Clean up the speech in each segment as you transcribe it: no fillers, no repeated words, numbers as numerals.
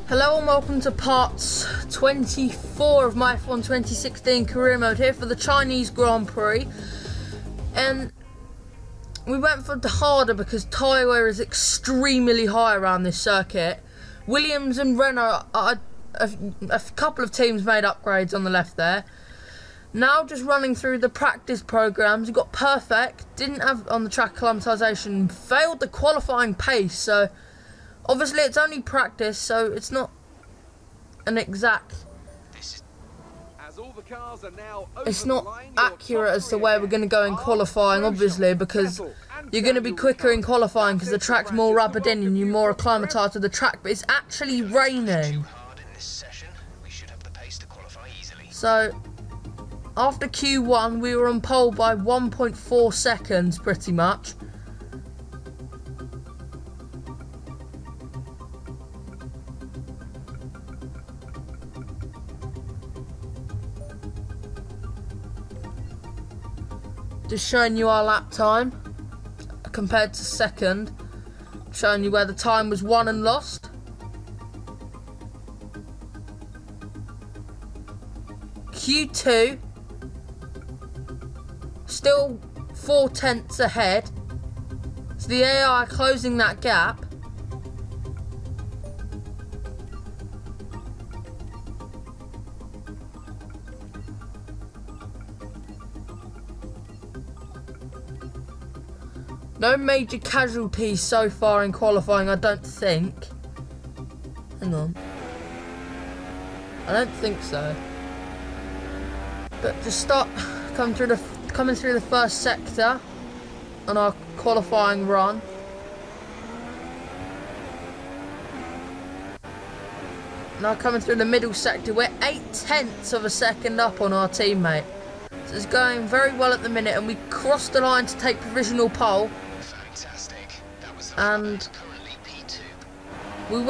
Hello and welcome to parts 24 of my F1 2016 career mode here for the Chinese Grand Prix. And we went for the harder because tyre wear is extremely high around this circuit. Williams and Renault, a couple of teams made upgrades on the left there. Now just running through the practice programs, we got perfect, didn't have on the track acclimatization, failed the qualifying pace, so obviously it's only practice, so it's not an exact, it's not accurate as to where we're going to go in qualifying, obviously, because you're going to be quicker in qualifying because the track's more rubbered in and you're more acclimatized to the track, but it's actually raining. So after Q1 we were on pole by 1.4 seconds pretty much. Just showing you our lap time compared to second, showing you where the time was won and lost. Q2, still 4 tenths ahead, so the AI closing that gap. No major casualties so far in qualifying, I don't think. Hang on. I don't think so. But just start coming through the first sector on our qualifying run. Now coming through the middle sector, we're 8 tenths of a second up on our teammate. So it's going very well at the minute, and we crossed the line to take provisional pole. And we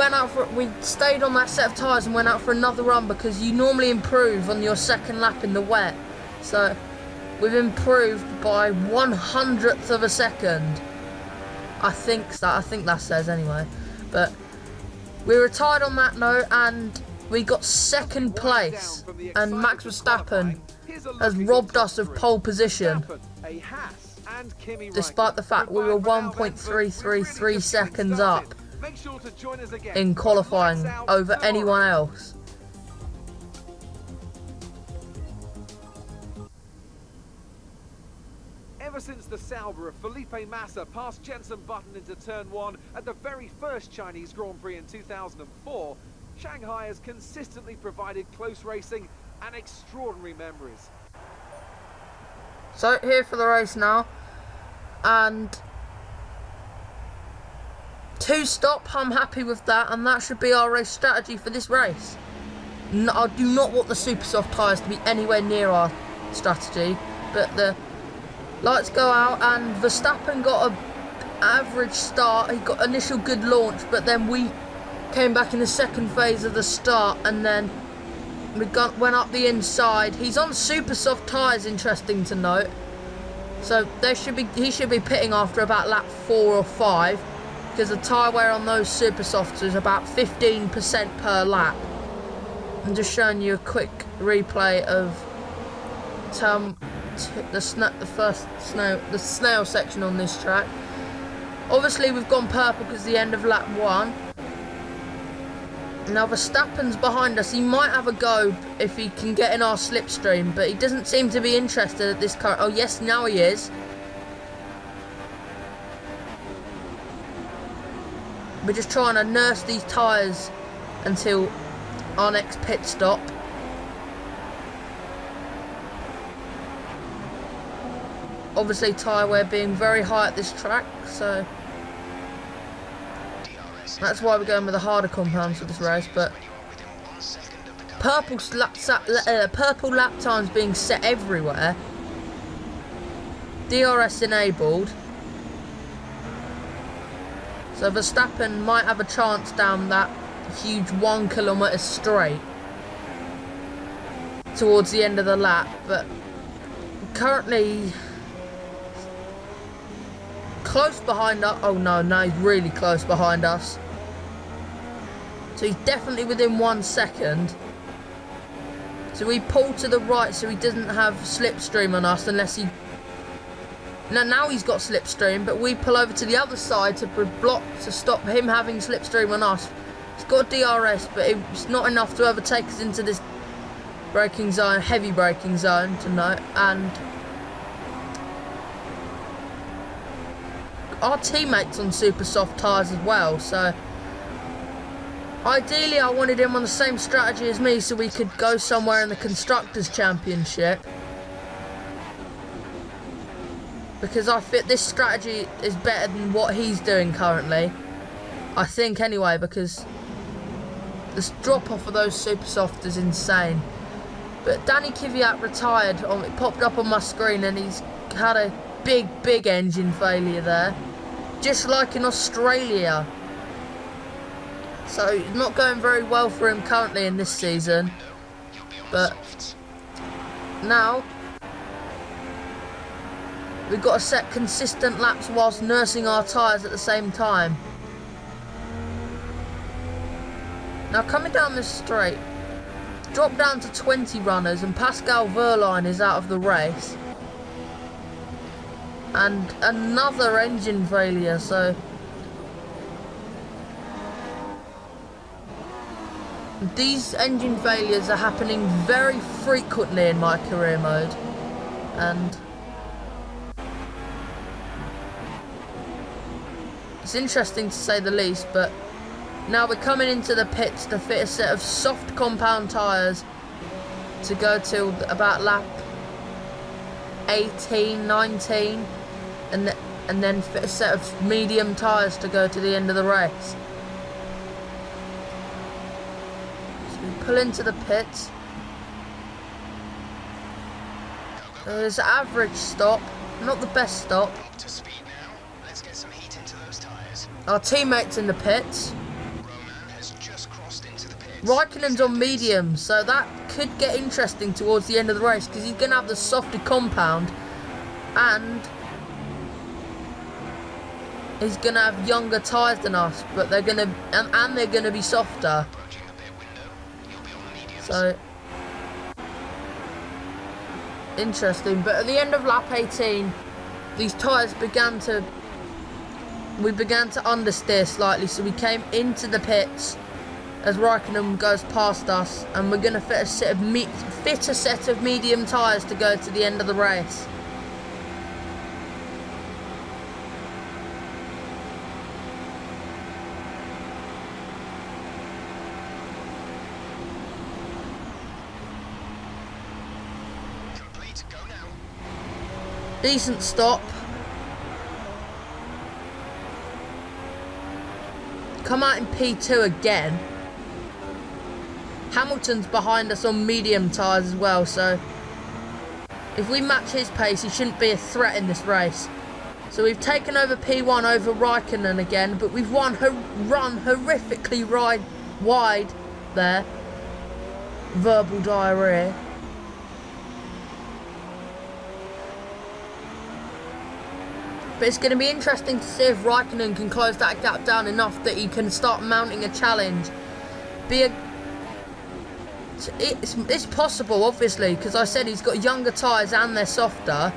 stayed on that set of tyres and went out for another run because you normally improve on your second lap in the wet. So we've improved by 1/100th of a second. I think that says anyway. But we retired on that note and we got second place. And Max Verstappen has robbed us of pole position, despite the fact we were 1.333 seconds up in qualifying over anyone else. Ever since the Sauber of Felipe Massa passed Jenson Button into turn 1 at the very first Chinese Grand Prix in 2004, Shanghai has consistently provided close racing and extraordinary memories. So here for the race now, and 2 stop, I'm happy with that, and that should be our race strategy for this race. No, I do not want the super soft tyres to be anywhere near our strategy, but the lights go out and Verstappen got an average start. He got initial good launch, but then we came back in the second phase of the start, and then we went up the inside. He's on super soft tyres, interesting to note. So he should be pitting after about lap 4 or 5, because the tyre wear on those super softs is about 15% per lap. I'm just showing you a quick replay of the snail section on this track. Obviously we've gone purple because the end of lap 1. Now Verstappen's behind us. He might have a go if he can get in our slipstream, but he doesn't seem to be interested at this current. Oh yes, now he is. We're just trying to nurse these tyres until our next pit stop. Obviously tyre wear being very high at this track, so that's why we're going with the harder compounds for this race. But purple lap times being set everywhere. DRS enabled. So Verstappen might have a chance down that huge 1 kilometre straight towards the end of the lap, but currently close behind us. Oh no, he's really close behind us. So he's definitely within 1 second. So we pull to the right so he doesn't have slipstream on us unless he... Now he's got slipstream, but we pull over to the other side to block, to stop him having slipstream on us. He's got DRS, but it's not enough to overtake us into this braking zone, heavy braking zone tonight. And our teammates on super soft tyres as well, so ideally I wanted him on the same strategy as me so we could go somewhere in the Constructors' Championship, because I think this strategy is better than what he's doing currently, I think anyway, because this drop off of those super soft is insane. But Danny Kvyat retired, it popped up on my screen, and he's had a big engine failure there, just like in Australia. So it's not going very well for him currently in this season, but now we've got to set consistent laps whilst nursing our tyres at the same time. Now coming down this straight, drop down to 20 runners and Pascal Wehrlein is out of the race. And another engine failure, so these engine failures are happening very frequently in my career mode, and it's interesting to say the least. But now we're coming into the pits to fit a set of soft compound tyres to go till about lap 18, 19, and then fit a set of medium tyres to go to the end of the race. So we pull into the pits. There's average stop, not the best stop. Our teammates in the pits. Raikkonen's on medium, so that could get interesting towards the end of the race, because he's going to have the softer compound, and he's going to have younger tyres than us, but they're going to, and they're going to be softer. So interesting. But at the end of lap 18, these tyres began to understeer slightly, so we came into the pits as Raikkonen goes past us, and we're going to fit a set of medium tyres to go to the end of the race. Complete, go now. Decent stop. Come out in P2 again. Hamilton's behind us on medium tyres as well, so if we match his pace, he shouldn't be a threat in this race. So we've taken over P1 over Raikkonen again, but we've run horrifically wide there. Verbal diarrhea. But it's going to be interesting to see if Raikkonen can close that gap down enough that he can start mounting a challenge. It's possible, obviously, because I said he's got younger tyres and they're softer.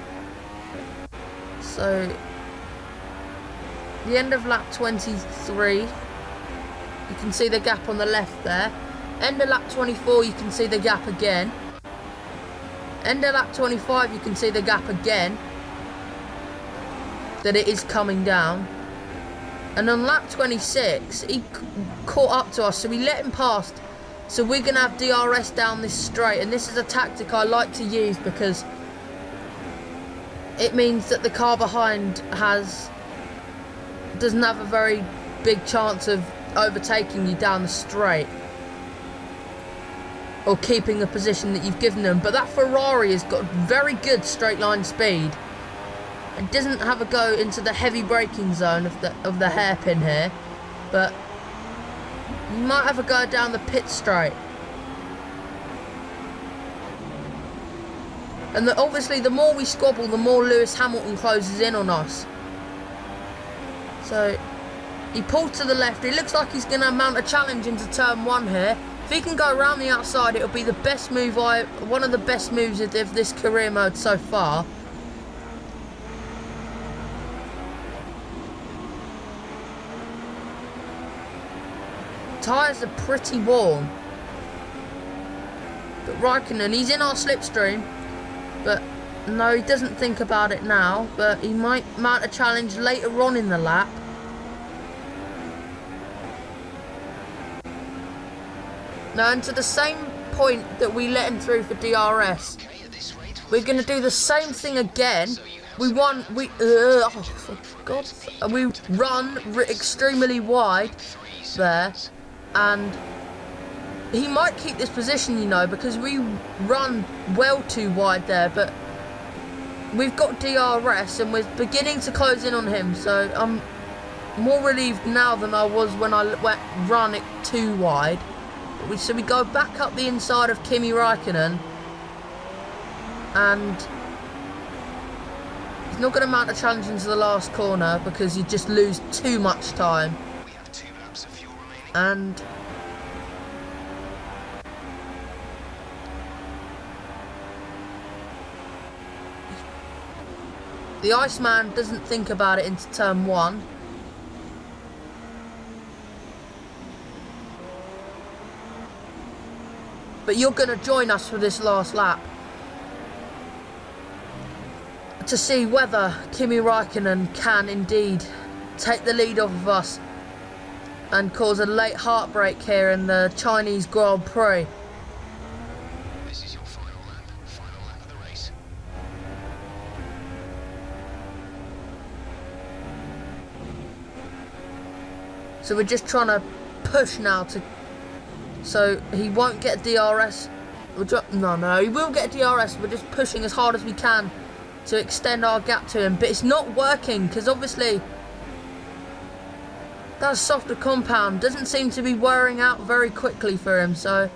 So, the end of lap 23, you can see the gap on the left there. End of lap 24, you can see the gap again. End of lap 25, you can see the gap again, that it is coming down. And on lap 26, he caught up to us, so we let him past. So we're going to have DRS down this straight, and this is a tactic I like to use because it means that the car behind doesn't have a very big chance of overtaking you down the straight or keeping the position that you've given them. But that Ferrari has got very good straight line speed. It doesn't have a go into the heavy braking zone of the hairpin here, but you might have a go down the pit straight. And obviously the more we squabble, the more Lewis Hamilton closes in on us. So He pulls to the left. It looks like he's going to mount a challenge into turn 1 here. If he can go around the outside, it'll be the best move, one of the best moves of this career mode so far. Tyres are pretty warm. But Raikkonen, he's in our slipstream. But no, he doesn't think about it now. But he might mount a challenge later on in the lap. Now, and to the same point that we let him through for DRS, we're going to do the same thing again. We run extremely wide there, and he might keep this position, you know, because we run well too wide there, but we've got DRS and we're beginning to close in on him, so I'm more relieved now than I was when I run it too wide. So we go back up the inside of Kimi Raikkonen, and he's not going to mount a challenge into the last corner because you just lose too much time. We have 2 laps of fuel remaining. And the Iceman doesn't think about it into turn 1. But you're going to join us for this last lap to see whether Kimi Raikkonen can indeed take the lead off of us and cause a late heartbreak here in the Chinese Grand Prix. This is your final lap of the race. So we're just trying to push now to... So he won't get DRS. No, he will get DRS. We're just pushing as hard as we can to extend our gap to him. But it's not working because obviously that softer compound doesn't seem to be wearing out very quickly for him. So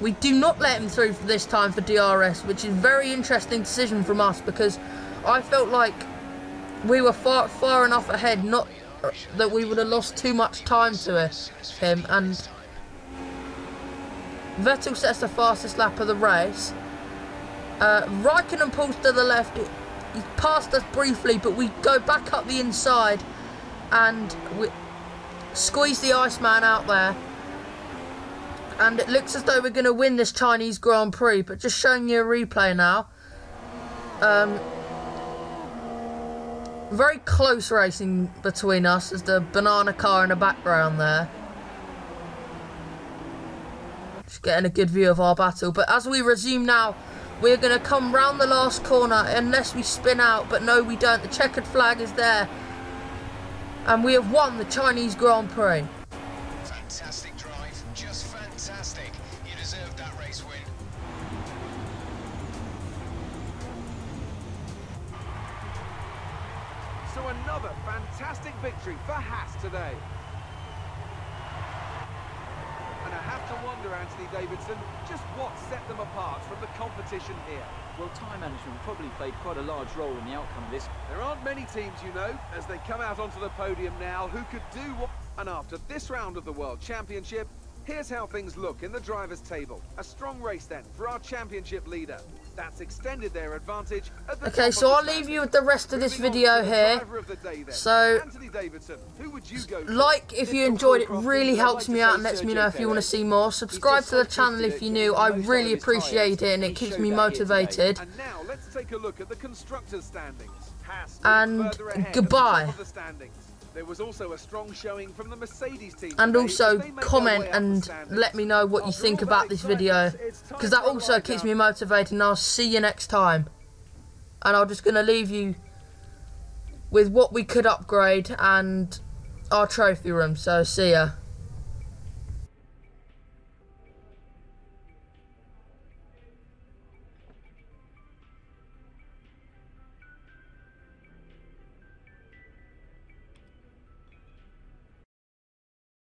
we do not let him through for this time for DRS, which is a very interesting decision from us because I felt like we were far enough ahead, not that we would have lost too much time to him. And Vettel sets the fastest lap of the race. Raikkonen pulls to the left. He passed us briefly, but we go back up the inside and we squeeze the Iceman out there. And it looks as though we're going to win this Chinese Grand Prix. But just showing you a replay now. Very close racing between us. There's the banana car in the background there. Just getting a good view of our battle. But as we resume now, we're going to come round the last corner unless we spin out. But no, we don't. The checkered flag is there. And we have won the Chinese Grand Prix. Fantastic drive. Just fantastic. You deserved that race win. So another fantastic victory for Haas today. And I have to wonder, Anthony Davidson, just what set them apart from the competition here. Well, time management probably played quite a large role in the outcome of this. There aren't many teams, you know, as they come out onto the podium now, who could do what... And after this round of the World Championship, here's how things look in the drivers' table. A strong race then for our championship leader. That's extended their advantage at the Okay, so I'll leave you with the rest of this video here. So, like if you enjoyed it, really helps me out and lets me know if you want to see more. Subscribe to the channel if you're new. I really appreciate it and it keeps me motivated. And now let's take a look at the constructors' standings. And goodbye. There was also a strong showing from the Mercedes team. And also comment and let me know what you think about this video, because that also keeps me motivated, and I'll see you next time. And I'm just going to leave you with what we could upgrade and our trophy room, so see ya.